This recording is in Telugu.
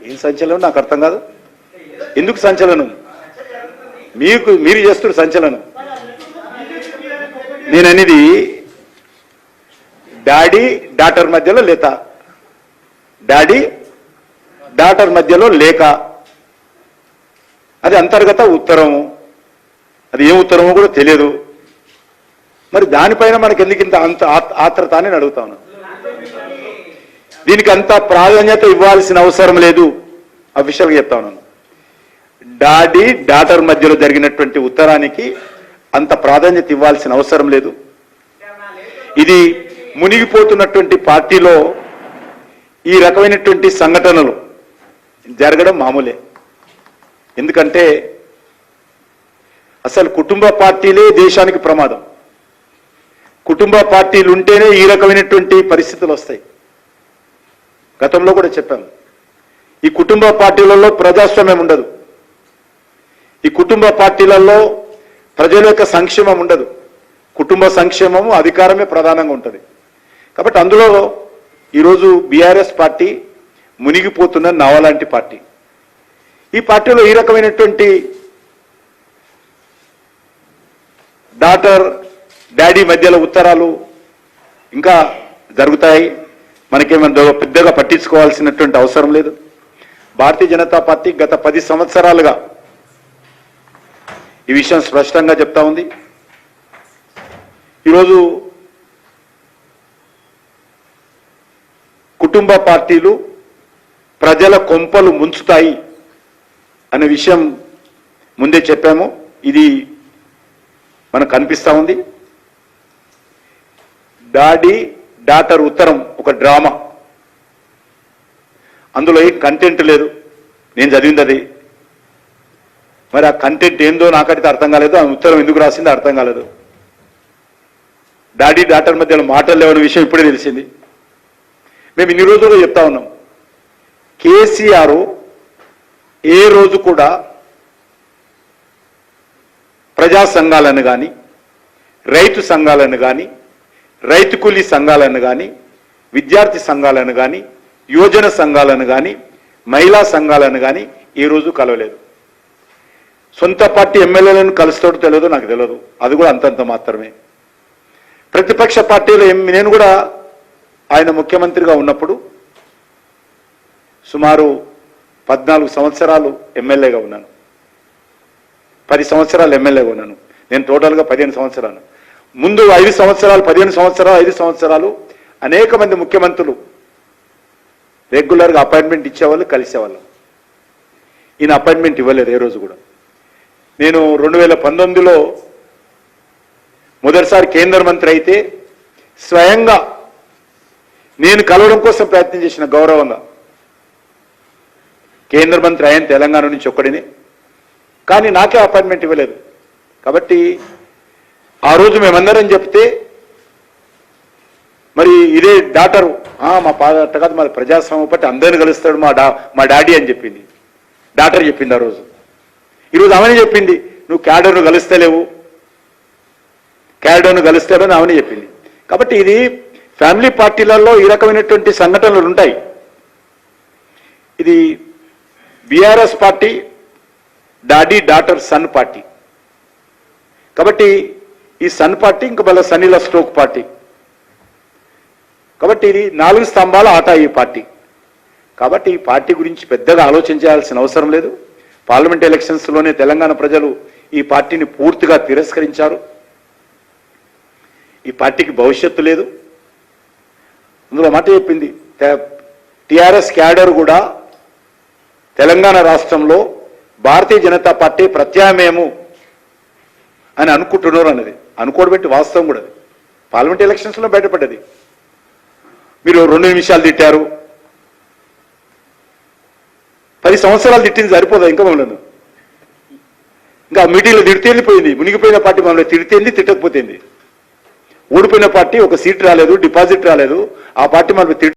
ఏం సంచలనం నాకు అర్థం కాదు. ఎందుకు సంచలనం? మీరు చేస్తున్నారు సంచలనం. నేను అనేది డాడీ డాటర్ మధ్యలో లేత, డాడీ డాటర్ మధ్యలో లేక, అది అంతర్గత ఉత్తరము. అది ఏం ఉత్తరమో కూడా తెలియదు. మరి దానిపైన మనకి ఎందుకు ఇంత అంత ఆత్రత అని అడుగుతాను. దీనికి అంత ప్రాధాన్యత ఇవ్వాల్సిన అవసరం లేదు. అఫీషియల్గా చెప్తా ఉన్నాను. డాడీ డాటర్ మధ్యలో జరిగినటువంటి ఉత్తరానికి అంత ప్రాధాన్యత ఇవ్వాల్సిన అవసరం లేదు. ఇది మునిగిపోతున్నటువంటి పార్టీలో ఈ రకమైనటువంటి సంఘటనలు జరగడం మామూలే. ఎందుకంటే అసలు కుటుంబ పార్టీలే దేశానికి ప్రమాదం. కుటుంబ పార్టీలు ఉంటేనే ఈ రకమైనటువంటి పరిస్థితులు వస్తాయి. గతంలో కూడా చెప్పాము, ఈ కుటుంబ పార్టీలలో ప్రజాస్వామ్యం ఉండదు. ఈ కుటుంబ పార్టీలలో ప్రజల యొక్క సంక్షేమం ఉండదు. కుటుంబ సంక్షేమము, అధికారమే ప్రధానంగా ఉంటుంది. కాబట్టి అందులో ఈరోజు బీఆర్ఎస్ పార్టీ మునిగిపోతున్న నావలాంటి పార్టీ. ఈ పార్టీలో ఈ రకమైనటువంటి డాటర్ డాడీ మధ్యలో ఉత్తరాలు ఇంకా జరుగుతాయి. మనకేమైనా పెద్దగా పట్టించుకోవాల్సినటువంటి అవసరం లేదు. భారతీయ జనతా పార్టీ గత 10 సంవత్సరాలుగా ఈ విషయం స్పష్టంగా చెప్తా ఉంది. ఈరోజు కుటుంబ పార్టీలు ప్రజల కొంపలు ముంచుతాయి అనే విషయం ముందే చెప్పాము. ఇది మనకు కనిపిస్తూ ఉంది. డాడీ డాటర్ ఉత్తరం ఒక డ్రామా. అందులో ఏ కంటెంట్ లేదు. నేను చదివింది అది. మరి ఆ కంటెంట్ ఏందో నాకైతే అర్థం కాలేదు. ఆ ఉత్తరం ఎందుకు రాసిందో అర్థం కాలేదు. డాడీ డాటర్ మధ్యలో మాటలు లేవని విషయం ఇప్పుడే తెలిసింది. మేము ఇన్ని రోజులుగా చెప్తా ఉన్నాం, కేసీఆర్ ఏ రోజు కూడా ప్రజా సంఘాలను కానీ, రైతు సంఘాలను కానీ, రైతు కూలీ సంఘాలను కానీ, విద్యార్థి సంఘాలను కానీ, యువజన సంఘాలను కానీ, మహిళా సంఘాలను కానీ ఏ రోజు కలవలేదు. సొంత పార్టీ ఎమ్మెల్యేలను కలుస్తాడో తెలియదు, నాకు తెలియదు. అది కూడా అంతంత మాత్రమే. ప్రతిపక్ష పార్టీలో నేను కూడా ఆయన ముఖ్యమంత్రిగా ఉన్నప్పుడు సుమారు 14 సంవత్సరాలు ఎమ్మెల్యేగా ఉన్నాను. 10 సంవత్సరాలు ఎమ్మెల్యేగా ఉన్నాను. నేను టోటల్గా 15 సంవత్సరాలు. ముందు 5 సంవత్సరాలు, 15 సంవత్సరాలు, 5 సంవత్సరాలు అనేక మంది ముఖ్యమంత్రులు రెగ్యులర్గా అపాయింట్మెంట్ ఇచ్చేవాళ్ళు, కలిసేవాళ్ళు. ఈయన అపాయింట్మెంట్ ఇవ్వలేదు ఏ రోజు కూడా. నేను 2019లో మొదటిసారి కేంద్ర మంత్రి అయితే స్వయంగా నేను కలవడం కోసం ప్రయత్నం చేసిన, గౌరవంగా. కేంద్ర మంత్రి ఆయన తెలంగాణ నుంచి ఒక్కడిని, కానీ నాకే అపాయింట్మెంట్ ఇవ్వలేదు. కాబట్టి ఆ రోజు మేమందరం చెప్తే మరి ఇదే డాటరు మా పాట కాదు, మా ప్రజాస్వామ్యం పట్టి అందరిని కలుస్తాడు మా డాడీ అని చెప్పింది. డాటర్ చెప్పింది ఆ రోజు. ఈరోజు ఆమెనే చెప్పింది, నువ్వు క్యాడర్ను కలుస్తలేవు, క్యాడర్ను కలుస్తాడని ఆమెనే చెప్పింది. కాబట్టి ఇది ఫ్యామిలీ పార్టీలలో ఈ రకమైనటువంటి సంఘటనలు ఉంటాయి. ఇది BRS party daddy daughter sun party. కాబట్టి ఈ సన్ పార్టీ ఇంకా మళ్ళీ సన్నీల స్ట్రోక్ పార్టీ. కాబట్టి ఇది 4 స్తంభాల ఆట ఈ పార్టీ. కాబట్టి ఈ పార్టీ గురించి పెద్దగా ఆలోచించాల్సిన అవసరం లేదు. పార్లమెంట్ ఎలక్షన్స్లోనే తెలంగాణ ప్రజలు ఈ పార్టీని పూర్తిగా తిరస్కరించారు. ఈ పార్టీకి భవిష్యత్తు లేదు. అందులో మాట చెప్పింది, టిఆర్ఎస్ క్యాడర్ కూడా తెలంగాణ రాష్ట్రంలో భారతీయ జనతా పార్టీ ప్రత్యామ్నాయము అని అనుకుంటున్నారు అన్నది. అనుకోబెట్టి వాస్తవం కూడా అది పార్లమెంట్ ఎలక్షన్స్లో బయటపడ్డది. మీరు 2 నిమిషాలు తిట్టారు, 10 సంవత్సరాలు తిట్టింది సరిపోదా? ఇంకా మమ్మల్ని ఇంకా మీటింగ్లో తిడితే వెళ్ళిపోయింది. మునిగిపోయిన పార్టీ మమ్మల్ని తిడితేంది, తిట్టకపోతేంది. ఓడిపోయిన పార్టీ ఒక సీట్ రాలేదు, డిపాజిట్ రాలేదు, ఆ పార్టీ మనం